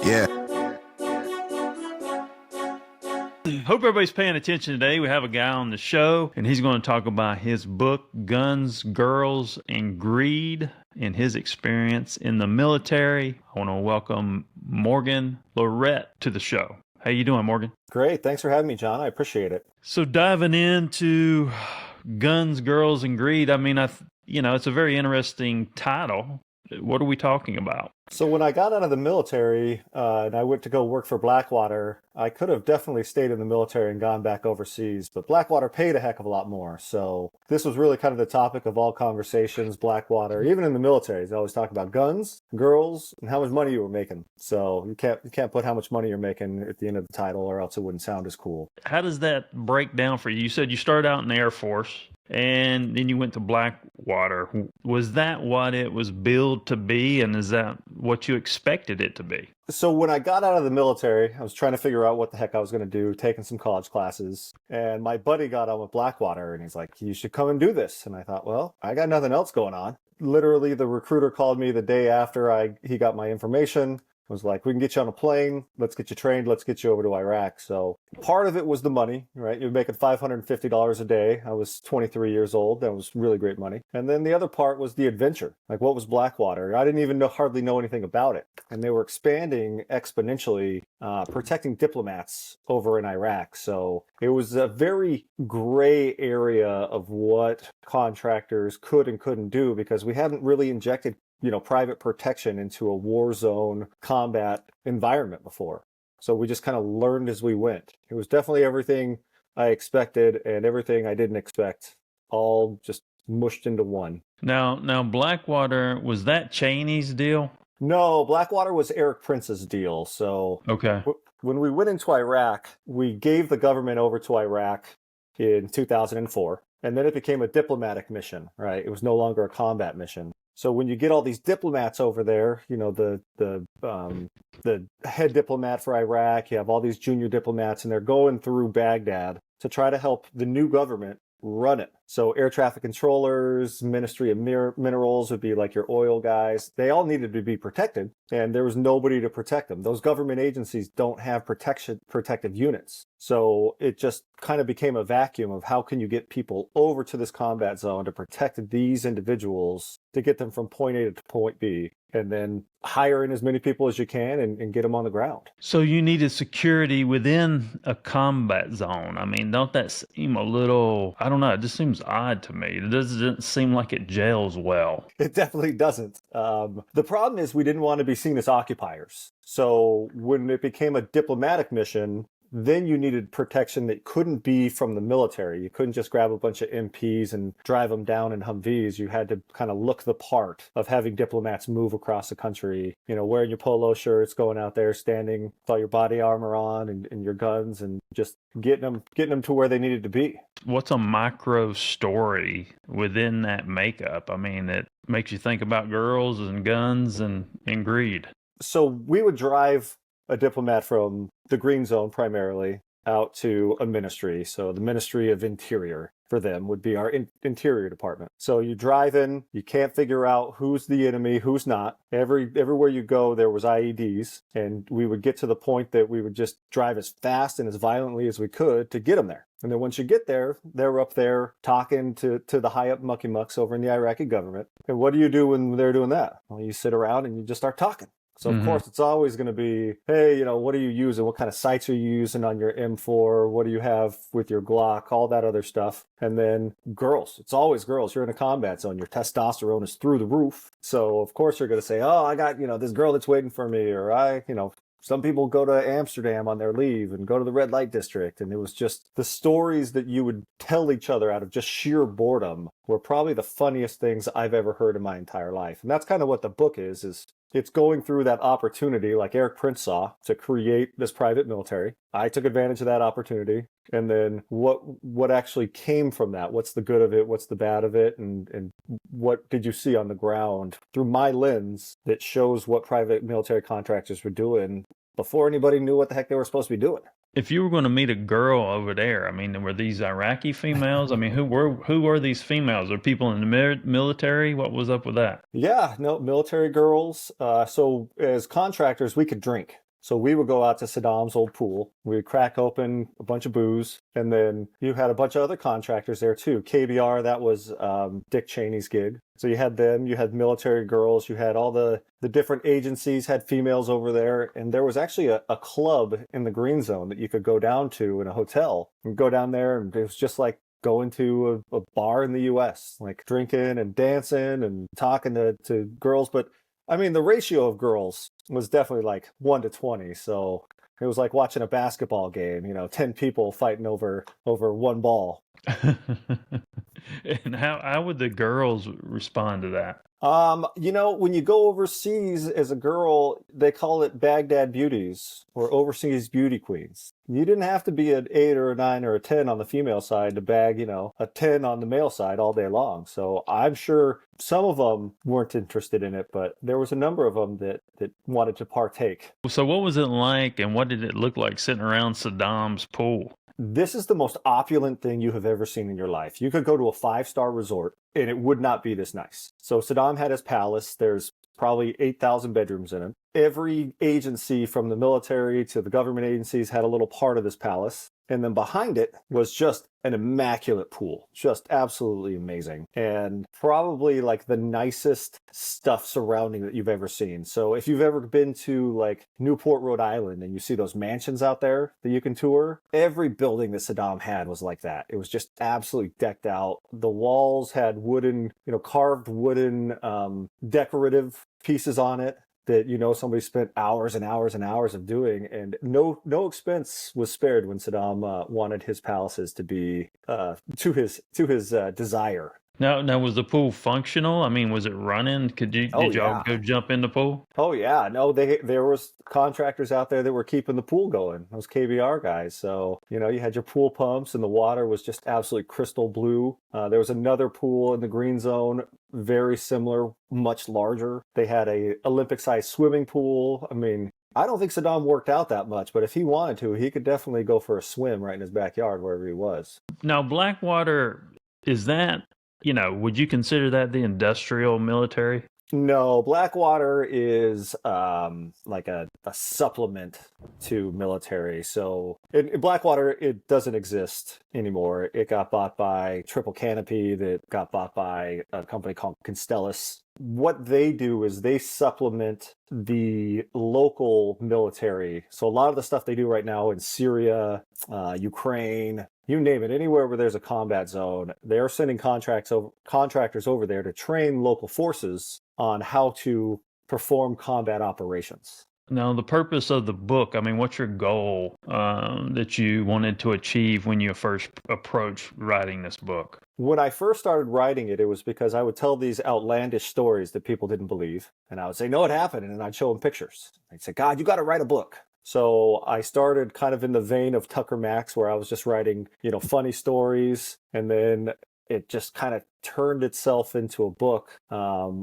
Yeah. Hope everybody's paying attention today. We have a guy on the show, and he's going to talk about his book, Guns, Girls, and Greed, and his experience in the military. I want to welcome Morgan Lorette to the show. How you doing, Morgan? Great. Thanks for having me, John. I appreciate it. So diving into Guns, Girls, and Greed, I mean, it's a very interesting title. What are we talking about? So when I got out of the military and I went to go work for Blackwater, I could have definitely stayed in the military and gone back overseas, but Blackwater paid a heck of a lot more. So this was really kind of the topic of all conversations, Blackwater. Even in the military, they always talk about guns, girls, and how much money you were making. So you can't put how much money you're making at the end of the title, or else it wouldn't sound as cool. How does that break down for you? You said you started out in the Air Force, and then you went to Blackwater. Was that what it was billed to be, and is that what you expected it to be? So when I got out of the military, I was trying to figure out what the heck I was going to do, taking some college classes, and my buddy got on with Blackwater, and he's like, you should come and do this. And I thought, well, I got nothing else going on. Literally, the recruiter called me the day after he got my information. Was like, we can get you on a plane, let's get you trained, let's get you over to Iraq. So part of it was the money, right? You're making $550 a day. I was 23 years old. That was really great money. And then the other part was the adventure. Like, what was Blackwater? I didn't even hardly know anything about it. And they were expanding exponentially, protecting diplomats over in Iraq. So it was a very gray area of what contractors could and couldn't do, because we hadn't really injected private protection into a war zone combat environment before. So we just kind of learned as we went. It was definitely everything I expected and everything I didn't expect, all just mushed into one. Now Blackwater, was that Cheney's deal? No, Blackwater was Eric Prince's deal. So okay. When we went into Iraq, we gave the government over to Iraq in 2004, and then it became a diplomatic mission, right? It was no longer a combat mission. So when you get all these diplomats over there, the head diplomat for Iraq, you have all these junior diplomats, and they're going through Baghdad to try to help the new government run it. So air traffic controllers, Ministry of Minerals would be like your oil guys. They all needed to be protected, and there was nobody to protect them. Those government agencies don't have protective units. So it just kind of became a vacuum of how can you get people over to this combat zone to protect these individuals, to get them from point A to point B, and then hire in as many people as you can and get them on the ground. So you needed security within a combat zone. I mean, don't that seem a little, I don't know, it just seems odd to me. It doesn't seem like it gels well. It definitely doesn't. The problem is we didn't want to be seen as occupiers. So when it became a diplomatic mission, then you needed protection that couldn't be from the military. You couldn't just grab a bunch of MPs and drive them down in Humvees. You had to kind of look the part of having diplomats move across the country, wearing your polo shirts, going out there, standing with all your body armor on and your guns, and just getting them to where they needed to be. What's a micro story within that makeup? I mean, it makes you think about girls and guns and greed. So we would drive a diplomat from the Green Zone primarily out to a ministry. So the Ministry of Interior for them would be our interior department. So you drive in, you can't figure out who's the enemy, who's not. Everywhere you go, there was IEDs, and we would get to the point that we would just drive as fast and as violently as we could to get them there. And then once you get there, they're up there talking to the high up mucky mucks over in the Iraqi government. And what do you do when they're doing that? Well, you sit around and you just start talking. So, of course, it's always going to be, hey, what are you using? What kind of sights are you using on your M4? What do you have with your Glock? All that other stuff. And then girls. It's always girls. You're in a combat zone. Your testosterone is through the roof. So, of course, you're going to say, oh, I got, this girl that's waiting for me. Or some people go to Amsterdam on their leave and go to the red light district. And it was just the stories that you would tell each other out of just sheer boredom were probably the funniest things I've ever heard in my entire life. And that's kind of what the book is it's going through that opportunity, like Eric Prince saw, to create this private military. I took advantage of that opportunity. And then what actually came from that? What's the good of it? What's the bad of it? And what did you see on the ground through my lens that shows what private military contractors were doing before anybody knew what the heck they were supposed to be doing? If you were going to meet a girl over there, I mean, were these Iraqi females? I mean, who were these females? Are people in the military? What was up with that? Yeah, no, military girls. So as contractors, we could drink. So we would go out to Saddam's old pool. We would crack open a bunch of booze. And then you had a bunch of other contractors there too. KBR, that was Dick Cheney's gig. So you had them, you had military girls, you had all the different agencies had females over there. And there was actually a club in the green zone that you could go down to in a hotel. And go down there, and it was just like going to a bar in the US, like drinking and dancing and talking to girls. But I mean, the ratio of girls was definitely like 1 to 20. So it was like watching a basketball game, 10 people fighting over one ball. And how would the girls respond to that? When you go overseas as a girl, they call it Baghdad beauties or overseas beauty queens. You didn't have to be an 8 or a 9 or a 10 on the female side to bag, a 10 on the male side all day long. So I'm sure some of them weren't interested in it, but there was a number of them that wanted to partake. So what was it like, and what did it look like sitting around Saddam's pool? This is the most opulent thing you have ever seen in your life. You could go to a 5-star resort and it would not be this nice. So Saddam had his palace. There's probably 8,000 bedrooms in it. Every agency from the military to the government agencies had a little part of this palace. And then behind it was just an immaculate pool, just absolutely amazing. And probably like the nicest stuff surrounding that you've ever seen. So if you've ever been to like Newport, Rhode Island, and you see those mansions out there that you can tour, every building that Saddam had was like that. It was just absolutely decked out. The walls had wooden, carved wooden decorative pieces on it that somebody spent hours and hours and hours of doing, and no expense was spared when Saddam wanted his palaces to be to his desire. Now was the pool functional? I mean, was it running? Did y'all go jump in the pool? Oh yeah, no, there was contractors out there that were keeping the pool going. Those KBR guys. So you had your pool pumps, and the water was just absolutely crystal blue. There was another pool in the green zone, very similar, much larger. They had a Olympic-sized swimming pool. I mean, I don't think Saddam worked out that much, but if he wanted to, he could definitely go for a swim right in his backyard wherever he was. Now, Blackwater, is that, would you consider that the industrial military? No, Blackwater is like a supplement to military. So in Blackwater, it doesn't exist anymore. It got bought by Triple Canopy, that got bought by a company called Constellus. What they do is they supplement the local military. So a lot of the stuff they do right now in Syria, Ukraine, you name it, anywhere where there's a combat zone, they're sending contractors over there to train local forces on how to perform combat operations. Now, the purpose of the book, I mean, what's your goal that you wanted to achieve when you first approached writing this book? When I first started writing it, it was because I would tell these outlandish stories that people didn't believe. And I would say, no, it happened. And I'd show them pictures. They'd say, God, you got to write a book. So I started kind of in the vein of Tucker Max, where I was just writing, funny stories. And then it just kind of turned itself into a book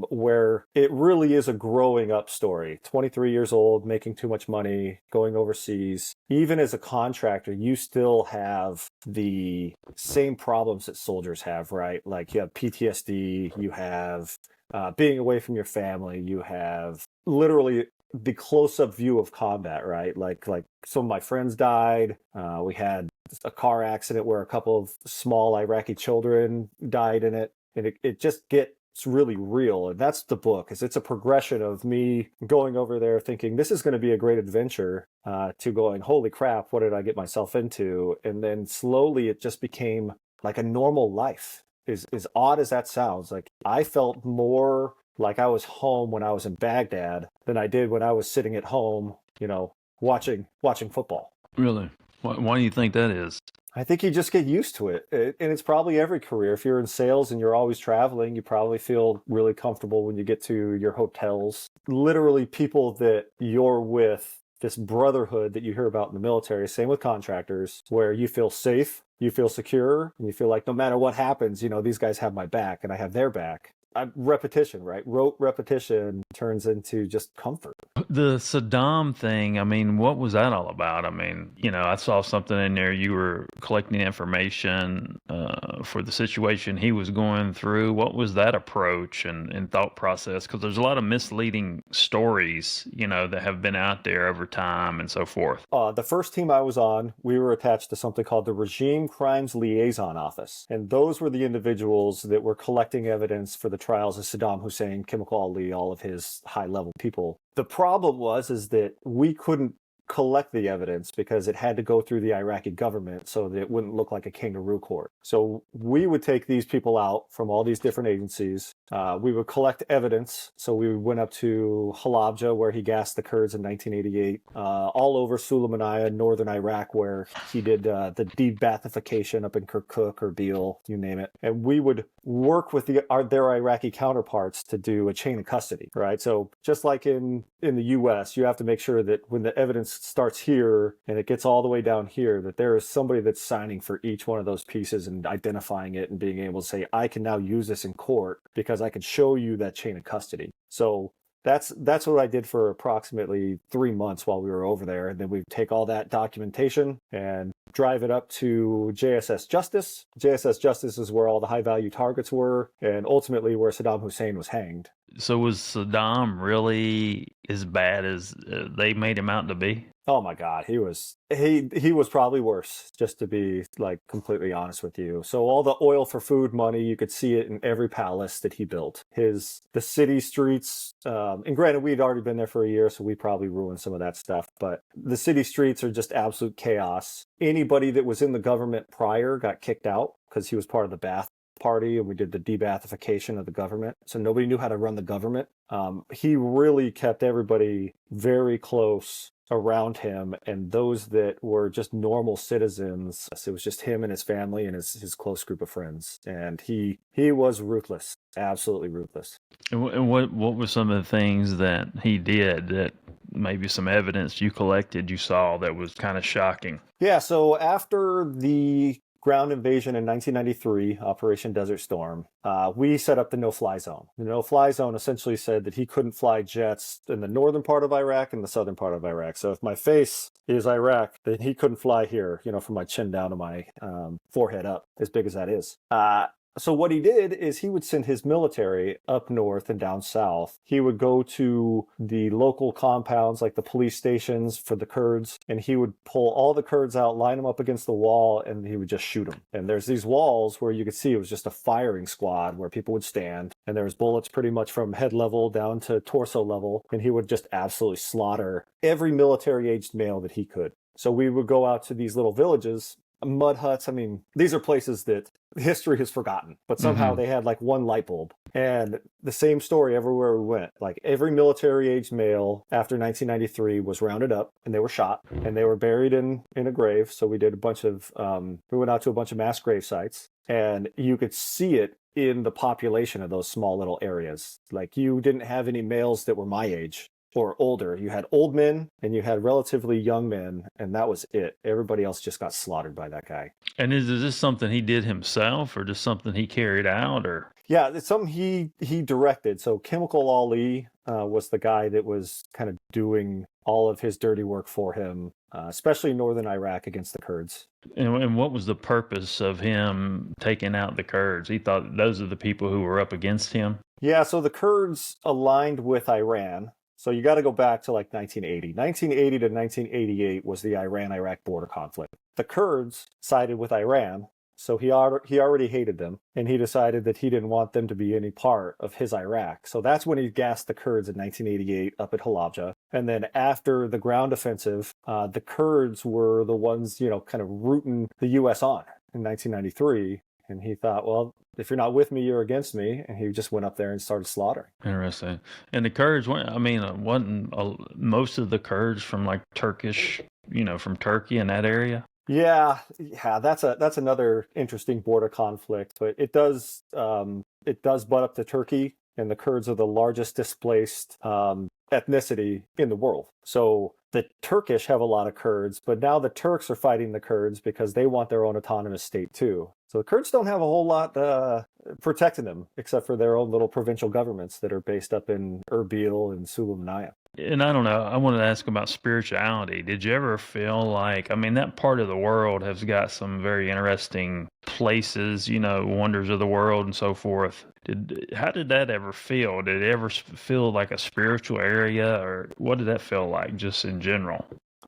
where it really is a growing up story. 23 years old, making too much money, going overseas. Even as a contractor, you still have the same problems that soldiers have, right? Like you have PTSD, you have being away from your family, you have literally the close-up view of combat, right? Like some of my friends died. We had a car accident where a couple of small Iraqi children died in it. And it just gets really real. And that's the book. It's a progression of me going over there thinking this is going to be a great adventure to going, holy crap, what did I get myself into? And then slowly it just became like a normal life. As odd as that sounds, like I felt more like I was home when I was in Baghdad than I did when I was sitting at home, watching football. Really? Why do you think that is? I think you just get used to it. And it's probably every career. If you're in sales and you're always traveling, you probably feel really comfortable when you get to your hotels. Literally people that you're with, this brotherhood that you hear about in the military, same with contractors, where you feel safe, you feel secure, and you feel like no matter what happens, these guys have my back and I have their back. repetition, right? Rote repetition turns into just comfort. The Saddam thing, I mean, what was that all about? I mean, I saw something in there. You were collecting information for the situation he was going through. What was that approach and thought process? Because there's a lot of misleading stories, that have been out there over time and so forth. The first team I was on, we were attached to something called the Regime Crimes Liaison Office. And those were the individuals that were collecting evidence for the trials of Saddam Hussein, Chemical Ali, all of his high-level people. The problem is that we couldn't collect the evidence because it had to go through the Iraqi government so that it wouldn't look like a kangaroo court. So we would take these people out from all these different agencies. We would collect evidence. So we went up to Halabja, where he gassed the Kurds in 1988, all over Sulaymaniyah, northern Iraq, where he did the de-Baathification up in Kirkuk or Erbil, you name it. And we would work with their Iraqi counterparts to do a chain of custody, right? So just like in the U.S., you have to make sure that when the evidence starts here and it gets all the way down here, that there is somebody that's signing for each one of those pieces and identifying it and being able to say, I can now use this in court because I can show you that chain of custody. So that's what I did for approximately 3 months while we were over there. And then we take all that documentation and drive it up to JSS Justice. JSS Justice is where all the high value targets were, and ultimately where Saddam Hussein was hanged. So was Saddam really as bad as they made him out to be? Oh my God, he was probably worse, just to be like completely honest with you. So all the oil for food money, you could see it in every palace that he built. The city streets, and granted, we'd already been there for a year, so we probably ruined some of that stuff, but the city streets are just absolute chaos. Anybody that was in the government prior got kicked out because he was part of the Ba'ath Party, and we did the de-Baathification of the government. So nobody knew how to run the government. He really kept everybody very close around him, and those that were just normal citizens, it was just him and his family and his close group of friends. And he was ruthless, absolutely ruthless. And what were some of the things that he did that maybe some evidence you collected, you saw that was kind of shocking? Yeah, so after the ground invasion in 1993, Operation Desert Storm, we set up the no-fly zone. The no-fly zone essentially said that he couldn't fly jets in the northern part of Iraq and the southern part of Iraq. So if my face is Iraq, then he couldn't fly here, from my chin down to my forehead up, as big as that is. So what he did is he would send his military up north and down south. He would go to the local compounds, like the police stations for the Kurds, and he would pull all the Kurds out, line them up against the wall, and he would just shoot them. And there's these walls where you could see it was just a firing squad where people would stand, and there was bullets pretty much from head level down to torso level, and he would just absolutely slaughter every military-aged male that he could. So we would go out to these little villages, mud huts. I mean, these are places that history has forgotten, but somehow they had like one light bulb. And the same story everywhere we went. Like every military-aged male after 1993 was rounded up, and they were shot, and they were buried in a grave. So we did we went out to a bunch of mass grave sites, and you could see it in the population of those small little areas. Like you didn't have any males that were my age or older. You had old men and you had relatively young men, and that was it. Everybody else just got slaughtered by that guy. And is this something he did himself, or just something he carried out, or? Yeah, it's something he directed. So Chemical Ali was the guy that was kind of doing all of his dirty work for him, especially northern Iraq against the Kurds. And what was the purpose of him taking out the Kurds? He thought those are the people who were up against him? Yeah, so the Kurds aligned with Iran. So you got to go back to like 1980. 1980 to 1988 was the Iran-Iraq border conflict. The Kurds sided with Iran, so he already hated them, and he decided that he didn't want them to be any part of his Iraq. So that's when he gassed the Kurds in 1988 up at Halabja. And then after the ground offensive, the Kurds were the ones, kind of rooting the U.S. on in 1993. And he thought, well, if you're not with me, you're against me. And he just went up there and started slaughtering. Interesting. And the Kurds, wasn't most of the Kurds from like Turkish, from Turkey in that area? Yeah, that's another interesting border conflict. But it does butt up to Turkey, and the Kurds are the largest displaced ethnicity in the world. So the Turkish have a lot of Kurds, but now the Turks are fighting the Kurds because they want their own autonomous state too. So the Kurds don't have a whole lot protecting them, except for their own little provincial governments that are based up in Erbil and Sulaymaniyah. And I don't know, I wanted to ask about spirituality. Did you ever feel like, I mean, that part of the world has got some very interesting places, wonders of the world and so forth. How did that ever feel? Did it ever feel like a spiritual area, or what did that feel like just in general?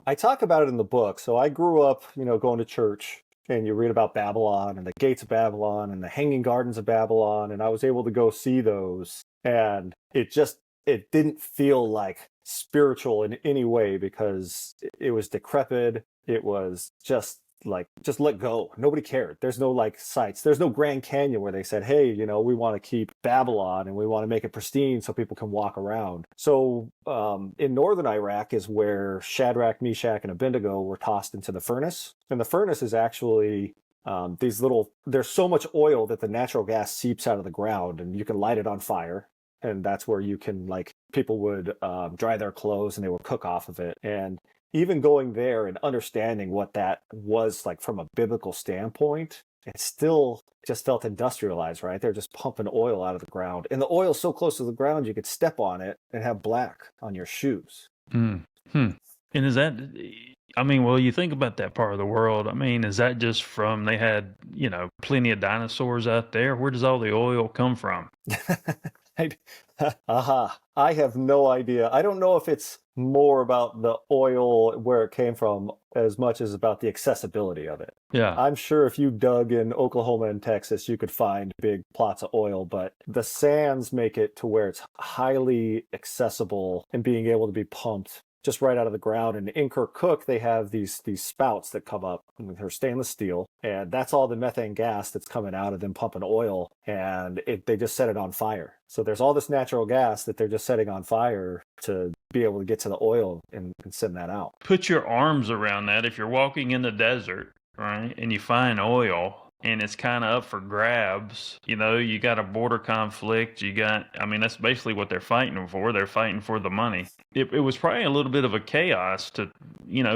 I talk about it in the book. So I grew up, going to church, and you read about Babylon and the gates of Babylon and the hanging gardens of Babylon, and I was able to go see those, and it didn't feel like spiritual in any way because it was decrepit. It was just let go. Nobody cared. There's no like sites. There's no Grand Canyon where they said, hey, we want to keep Babylon and we want to make it pristine so people can walk around. So in northern Iraq is where Shadrach, Meshach, and Abednego were tossed into the furnace. And the furnace is actually there's so much oil that the natural gas seeps out of the ground and you can light it on fire. And that's where you can, people would dry their clothes and they would cook off of it. And even going there and understanding what that was like from a biblical standpoint, it still just felt industrialized, right? They're just pumping oil out of the ground. And the oil's so close to the ground, you could step on it and have black on your shoes. And is that, you think about that part of the world. Is that just from, they had, plenty of dinosaurs out there? Where does all the oil come from? I have no idea. I don't know if it's more about the oil, where it came from, as much as about the accessibility of it. Yeah. I'm sure if you dug in Oklahoma and Texas, you could find big plots of oil, but the sands make it to where it's highly accessible and being able to be pumped just right out of the ground. And in Kirkuk, they have these spouts that come up, and they're stainless steel, and that's all the methane gas that's coming out of them pumping oil, and they just set it on fire. So there's all this natural gas that they're just setting on fire to be able to get to the oil and send that out. Put your arms around that. If you're walking in the desert, right, and you find oil, and it's kind of up for grabs, you got a border conflict, that's basically what they're fighting for. They're fighting for the money. It was probably a little bit of a chaos to,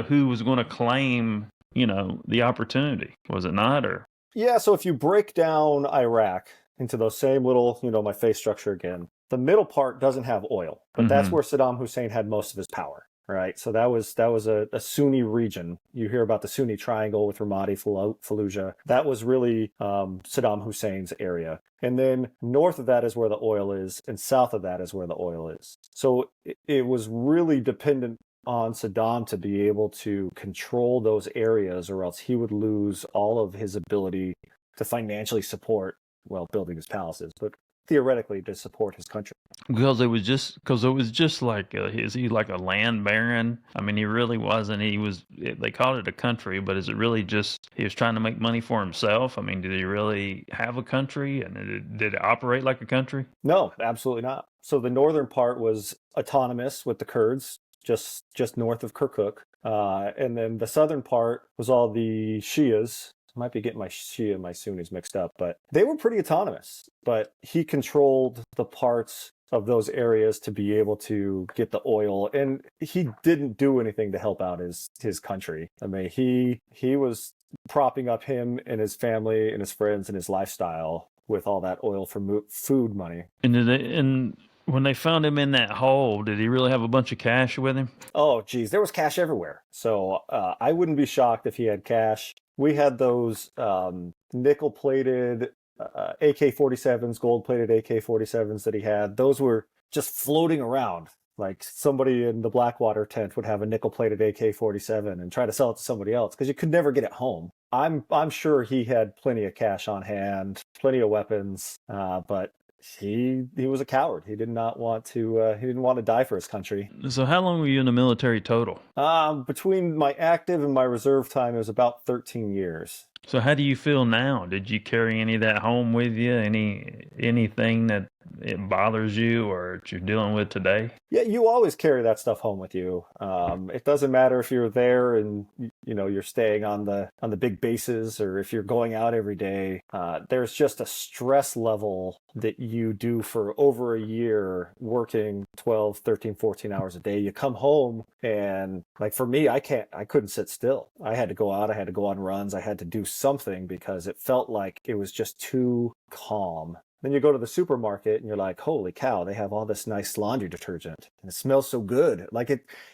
who was going to claim, the opportunity, was it not? Or yeah, so if you break down Iraq into those same little, my face structure again, the middle part doesn't have oil, but that's where Saddam Hussein had most of his power. Right. So that was a Sunni region. You hear about the Sunni Triangle with Ramadi, Fallujah. That was really Saddam Hussein's area. And then north of that is where the oil is, and south of that is where the oil is. So it was really dependent on Saddam to be able to control those areas, or else he would lose all of his ability to financially support, building his palaces, but theoretically to support his country. Because it was just like, is he like a land baron? He really wasn't. They called it a country, but is it really just, he was trying to make money for himself? Did he really have a country, and did it operate like a country? No, absolutely not. So the northern part was autonomous with the Kurds, just north of Kirkuk. And then the southern part was all the Shias. I might be getting my Shia and my Sunnis mixed up, but they were pretty autonomous. But he controlled the parts of those areas to be able to get the oil, and he didn't do anything to help out his country. He was propping up him and his family and his friends and his lifestyle with all that oil for food money. And when they found him in that hole, did he really have a bunch of cash with him? Oh, geez, there was cash everywhere. So I wouldn't be shocked if he had cash. We had those nickel-plated AK-47s, gold-plated AK-47s that he had. Those were just floating around. Like somebody in the Blackwater tent would have a nickel-plated AK-47 and try to sell it to somebody else because you could never get it home. I'm sure he had plenty of cash on hand, plenty of weapons, but he was a coward. He didn't want to die for his country. So how long were you in the military total? Between my active and my reserve time, it was about 13 years. So how do you feel now? Did you carry any of that home with you? Anything that it bothers you or that you're dealing with today? Yeah, you always carry that stuff home with you. It doesn't matter if you're there and you're staying on the big bases or if you're going out every day. There's just a stress level that you do for over a year working 12, 13, 14 hours a day. You come home and like for me, I couldn't sit still. I had to go out, I had to go on runs, I had to do something because it felt like it was just too calm. Then you go to the supermarket and you're like, holy cow, they have all this nice laundry detergent. And it smells so good.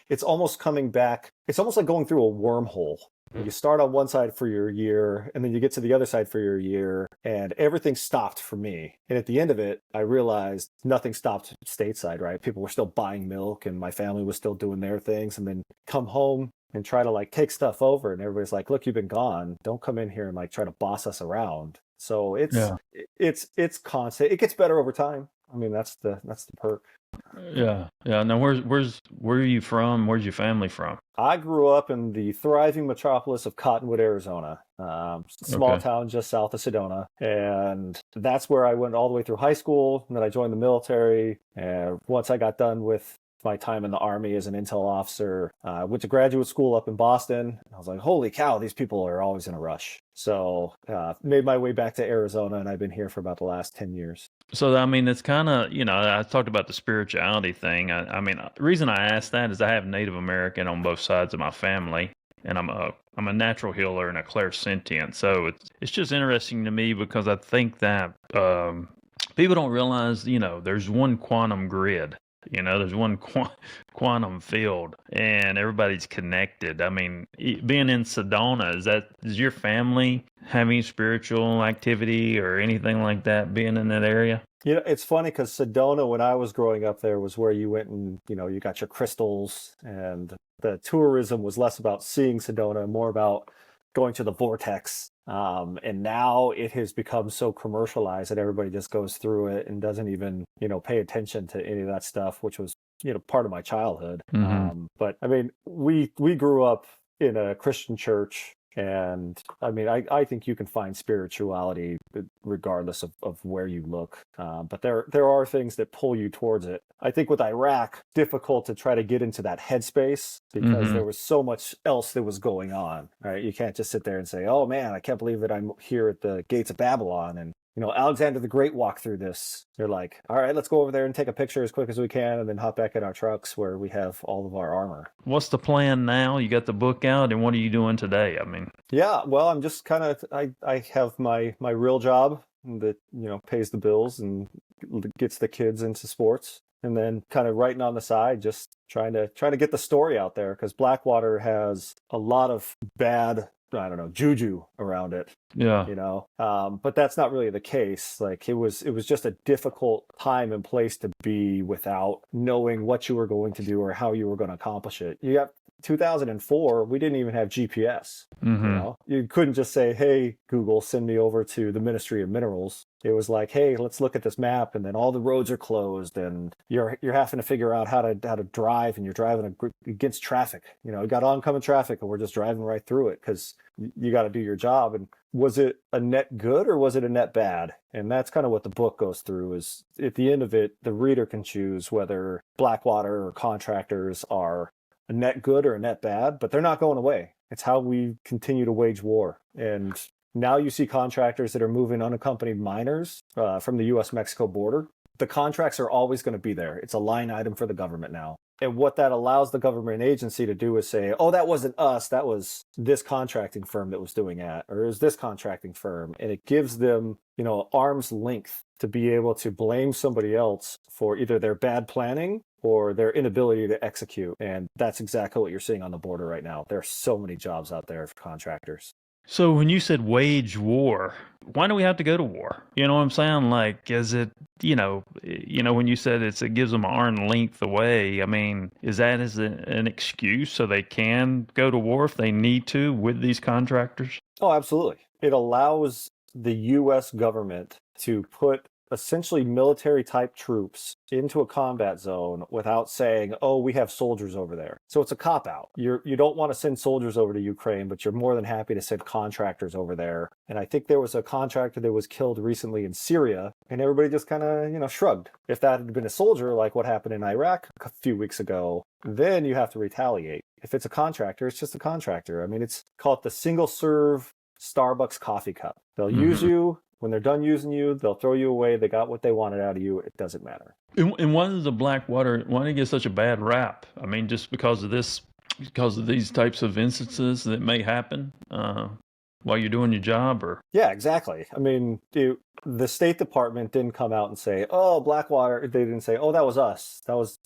It's almost coming back. It's almost like going through a wormhole. You start on one side for your year, and then you get to the other side for your year, and everything stopped for me. And at the end of it, I realized nothing stopped stateside, right? People were still buying milk, and my family was still doing their things, and then come home and try to like take stuff over, and everybody's like, look, you've been gone. Don't come in here and like try to boss us around. So Yeah. it's constant. It gets better over time. I mean, that's the perk. Yeah. Yeah. Now, where are you from? Where's your family from? I grew up in the thriving metropolis of Cottonwood, Arizona, small Okay. town just south of Sedona, and that's where I went all the way through high school. And then I joined the military, and once I got done with my time in the Army as an intel officer, I went to graduate school up in Boston. I was like, holy cow, these people are always in a rush. So made my way back to Arizona, and I've been here for about the last 10 years. So, I mean, it's kind of, I talked about the spirituality thing. I mean, the reason I asked that is I have Native American on both sides of my family, and I'm a natural healer and a clairsentient. So it's just interesting to me because I think that people don't realize, there's one quantum grid. There's one quantum field, and everybody's connected. I mean, being in Sedona, is your family having spiritual activity or anything like that? Being in that area? It's funny because Sedona, when I was growing up there, was where you went and, you got your crystals, and the tourism was less about seeing Sedona and more about going to the vortex. And now it has become so commercialized that everybody just goes through it and doesn't even, pay attention to any of that stuff, which was, part of my childhood. Mm-hmm. But I mean, we grew up in a Christian church. And I mean, I think you can find spirituality regardless of where you look. But there are things that pull you towards it. I think with Iraq, difficult to try to get into that headspace because there was so much else that was going on. Right? You can't just sit there and say, "Oh man, I can't believe that I'm here at the gates of Babylon," and Alexander the Great walked through this. They're like, all right, let's go over there and take a picture as quick as we can and then hop back in our trucks where we have all of our armor. What's the plan now? You got the book out, and what are you doing today? I mean, yeah, well, I'm just kind of, I have my real job that, pays the bills and gets the kids into sports. And then kind of writing on the side, just trying to get the story out there because Blackwater has a lot of bad, I don't know, juju around it. yeah. But that's not really the case. Like it was just a difficult time and place to be without knowing what you were going to do or how you were going to accomplish it. You got 2004, we didn't even have GPS. Mm-hmm. You couldn't just say, hey, Google, send me over to the Ministry of Minerals. It was like, hey, let's look at this map, and then all the roads are closed, and you're having to figure out how to drive, and you're driving against traffic. You got oncoming traffic, and we're just driving right through it because you got to do your job. And was it a net good or was it a net bad? And that's kind of what the book goes through. Is at the end of it, the reader can choose whether Blackwater or contractors are a net good or a net bad, but they're not going away. It's how we continue to wage war. And now you see contractors that are moving unaccompanied minors from the U.S.-Mexico border. The contracts are always going to be there. It's a line item for the government now. And what that allows the government agency to do is say, oh, that wasn't us. That was this contracting firm that was doing that, or is this contracting firm. And it gives them, arm's length to be able to blame somebody else for either their bad planning or their inability to execute. And that's exactly what you're seeing on the border right now. There are so many jobs out there for contractors. So when you said wage war, why do we have to go to war? You know what I'm saying? Like, is it, when you said it gives them an arm length away, I mean, is that as an excuse so they can go to war if they need to with these contractors? Oh, absolutely. It allows the U.S. government to put essentially military type troops into a combat zone without saying, oh, we have soldiers over there. So it's a cop out. You don't want to send soldiers over to Ukraine, but you're more than happy to send contractors over there. And I think there was a contractor that was killed recently in Syria, and everybody just kind of, shrugged. If that had been a soldier, like what happened in Iraq a few weeks ago, then you have to retaliate. If it's a contractor, it's just a contractor. I mean, it's called the single serve Starbucks coffee cup. They'll use you. When they're done using you, they'll throw you away. They got what they wanted out of you. It doesn't matter. And why does the Blackwater, why did it get such a bad rap? I mean, just because of these types of instances that may happen while you're doing your job, or? Yeah, exactly. I mean, the State Department didn't come out and say, oh, Blackwater. They didn't say, oh, that was us. That was,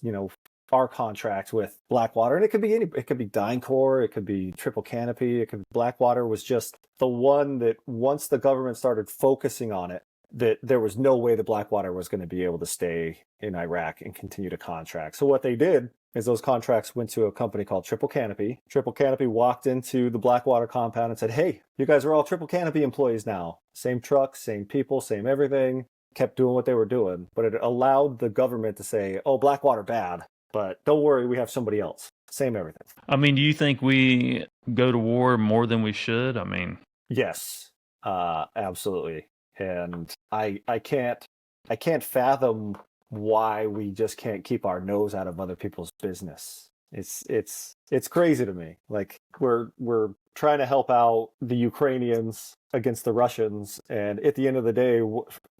our contract with Blackwater. And it could be it could be DynCorp, it could be Triple Canopy, Blackwater was just the one that once the government started focusing on it, that there was no way the Blackwater was going to be able to stay in Iraq and continue to contract. So what they did is those contracts went to a company called Triple Canopy. Triple Canopy walked into the Blackwater compound and said, hey, you guys are all Triple Canopy employees now. Same trucks, same people, same everything. Kept doing what they were doing. But it allowed the government to say, oh, Blackwater bad. But don't worry, we have somebody else. Same everything. I mean, do you think we go to war more than we should? I mean, yes, absolutely. And I can't fathom why we just can't keep our nose out of other people's business. It's crazy to me. Like we're trying to help out the Ukrainians against the Russians, and at the end of the day,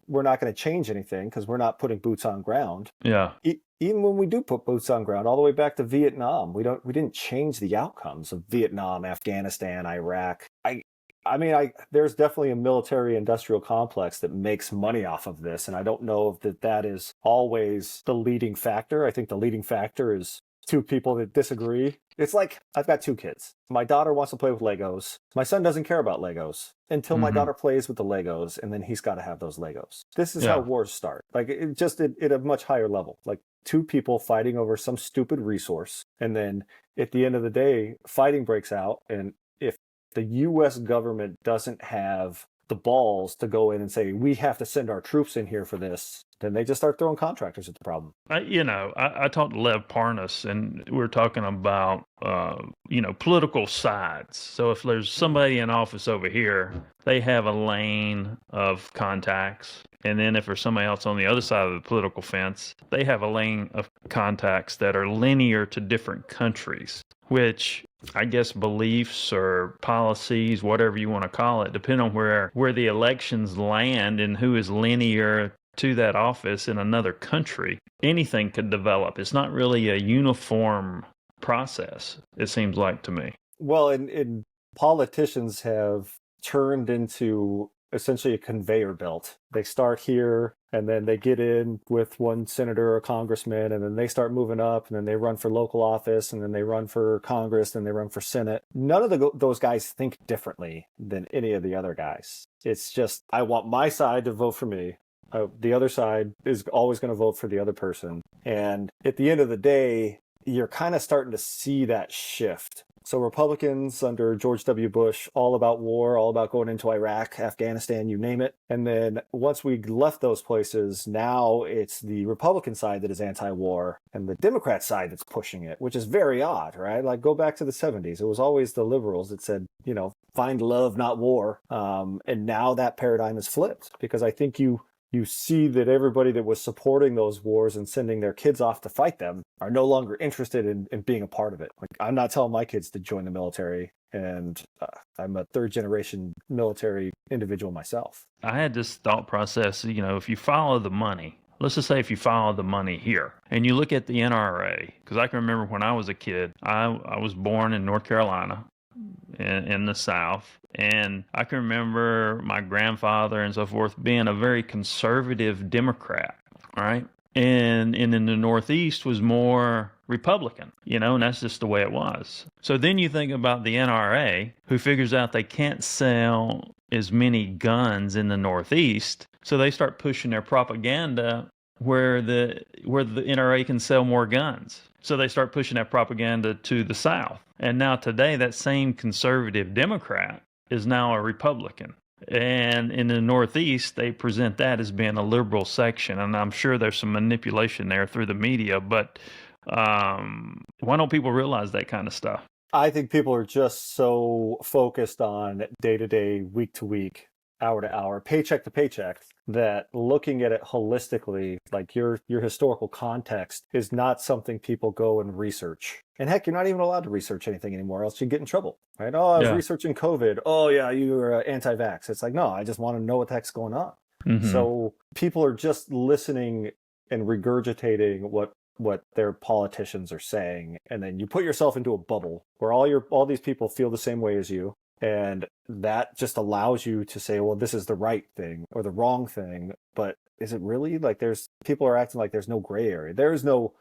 we're not going to change anything because we're not putting boots on ground. Yeah. Even when we do put boots on ground, all the way back to Vietnam, we didn't change the outcomes of Vietnam, Afghanistan, Iraq. I mean, there's definitely a military industrial complex that makes money off of this, and I don't know if that is always the leading factor. I think the leading factor is two people that disagree. It's like, I've got two kids. My daughter wants to play with Legos. My son doesn't care about Legos until my daughter plays with the Legos, and then he's got to have those Legos. This is how wars start. Like, it just at a much higher level. Like, two people fighting over some stupid resource, and then at the end of the day, fighting breaks out, and if the U.S. government doesn't have the balls to go in and say, we have to send our troops in here for this, then they just start throwing contractors at the problem. I talked to Lev Parnas, and we were talking about, political sides. So if there's somebody in office over here, they have a lane of contacts. And then if there's somebody else on the other side of the political fence, they have a lane of contacts that are linear to different countries, which I guess beliefs or policies, whatever you want to call it, depend on where the elections land and who is linear to that office in another country. Anything could develop. It's not really a uniform process, it seems like to me. Well, and politicians have turned into essentially a conveyor belt. They start here, and then they get in with one senator or congressman, and then they start moving up, and then they run for local office, and then they run for Congress, and they run for Senate. None of those guys think differently than any of the other guys. It's just, I want my side to vote for me. The other side is always going to vote for the other person. And at the end of the day, you're kind of starting to see that shift. So Republicans under George W. Bush, all about war, all about going into Iraq, Afghanistan, you name it. And then once we left those places, now it's the Republican side that is anti-war and the Democrat side that's pushing it, which is very odd, right? Like, go back to the 70s. It was always the liberals that said, find love, not war. And now that paradigm is flipped, because I think you see that everybody that was supporting those wars and sending their kids off to fight them are no longer interested in being a part of it. Like, I'm not telling my kids to join the military, and I'm a third generation military individual myself. I had this thought process, if you follow the money, let's just say if you follow the money here and you look at the NRA, because I can remember when I was a kid, I was born in North Carolina, in the South. And I can remember my grandfather and so forth being a very conservative Democrat, right? And in the Northeast was more Republican, and that's just the way it was. So then you think about the NRA, who figures out they can't sell as many guns in the Northeast, so they start pushing their propaganda where the NRA can sell more guns. So they start pushing that propaganda to the South. And now today, that same conservative Democrat is now a Republican. And in the Northeast, they present that as being a liberal section. And I'm sure there's some manipulation there through the media, but why don't people realize that kind of stuff? I think people are just so focused on day to day, week to week, hour to hour, paycheck to paycheck, that looking at it holistically, like your historical context, is not something people go and research. And heck, you're not even allowed to research anything anymore, else you get in trouble, right? Oh, I was researching COVID. Oh, yeah, you were anti-vax. It's like, no, I just want to know what the heck's going on. Mm-hmm. So people are just listening and regurgitating what their politicians are saying, and then you put yourself into a bubble where all these people feel the same way as you, and that just allows you to say, well, this is the right thing or the wrong thing. But is it really? Like, there's people are acting like there's no gray area. There is no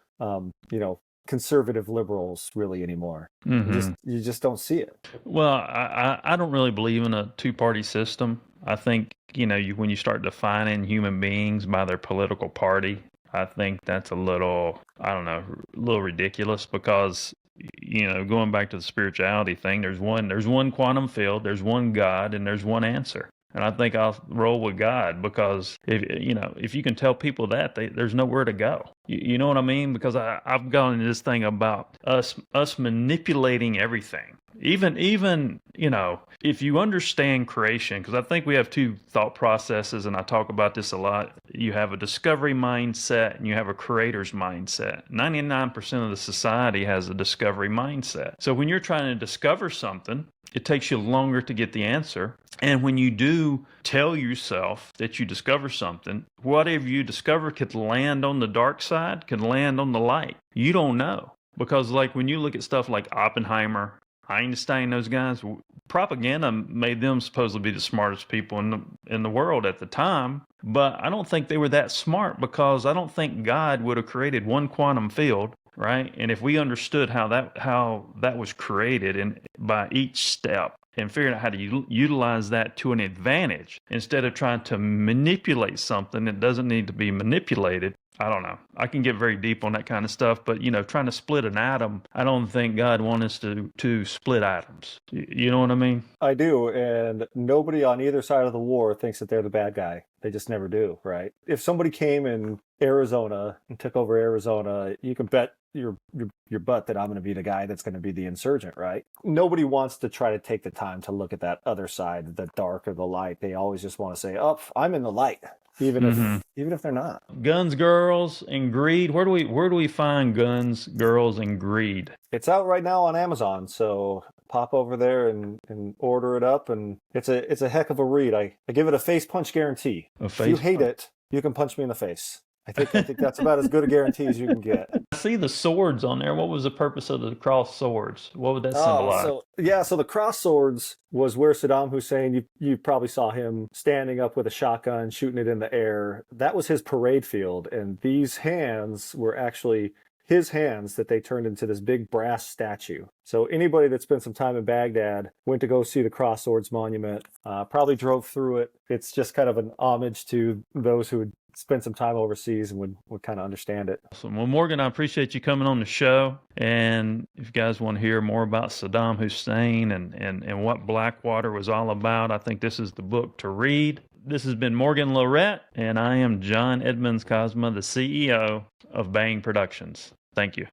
conservative liberals really anymore. Mm-hmm. You just don't see it. Well, I don't really believe in a two-party system. I think, when you start defining human beings by their political party, I think that's a little ridiculous, because, going back to the spirituality thing, there's one quantum field, there's one God, and there's one answer. And I think I'll roll with God, because if you can tell people that, there's nowhere to go. You know what I mean? Because I've gone into this thing about us manipulating everything. Even if you understand creation, because I think we have two thought processes, and I talk about this a lot. You have a discovery mindset and you have a creator's mindset. 99% of the society has a discovery mindset. So when you're trying to discover something, it takes you longer to get the answer. And when you do tell yourself that you discover something, whatever you discover could land on the dark side, could land on the light. You don't know. Because like when you look at stuff like Oppenheimer, Einstein, those guys, propaganda made them supposedly be the smartest people in the world at the time. But I don't think they were that smart, because I don't think God would have created one quantum field, right? And if we understood how that was created, and by each step, and figuring out how to utilize that to an advantage instead of trying to manipulate something that doesn't need to be manipulated. I don't know. I can get very deep on that kind of stuff, but trying to split an atom, I don't think God wants us to split atoms. You know what I mean? I do, and nobody on either side of the war thinks that they're the bad guy. They just never do, right? If somebody came in Arizona and took over Arizona, you can bet your butt that I'm going to be the guy that's going to be the insurgent, right? Nobody wants to try to take the time to look at that other side, the dark or the light. They always just want to say, "Oh, I'm in the light," even if they're not. Guns, Girls, and Greed. Where do we find Guns, Girls, and Greed? It's out right now on Amazon, so pop over there and order it up. And it's a heck of a read. I give it a face punch guarantee. If you hate it, you can punch me in the face. I think that's about as good a guarantee as you can get. I see the swords on there. What was the purpose of the cross swords? What would that symbolize? So the cross swords was where Saddam Hussein, you probably saw him standing up with a shotgun, shooting it in the air. That was his parade field. And these hands were actually his hands that they turned into this big brass statue. So anybody that spent some time in Baghdad, went to go see the Cross Swords Monument, probably drove through it. It's just kind of an homage to those who had spent some time overseas and would kind of understand it. Awesome. Well, Morgan, I appreciate you coming on the show. And if you guys want to hear more about Saddam Hussein and what Blackwater was all about, I think this is the book to read. This has been Morgan Lorette, and I am John Edmonds Cosma, the CEO of Bang Productions. Thank you.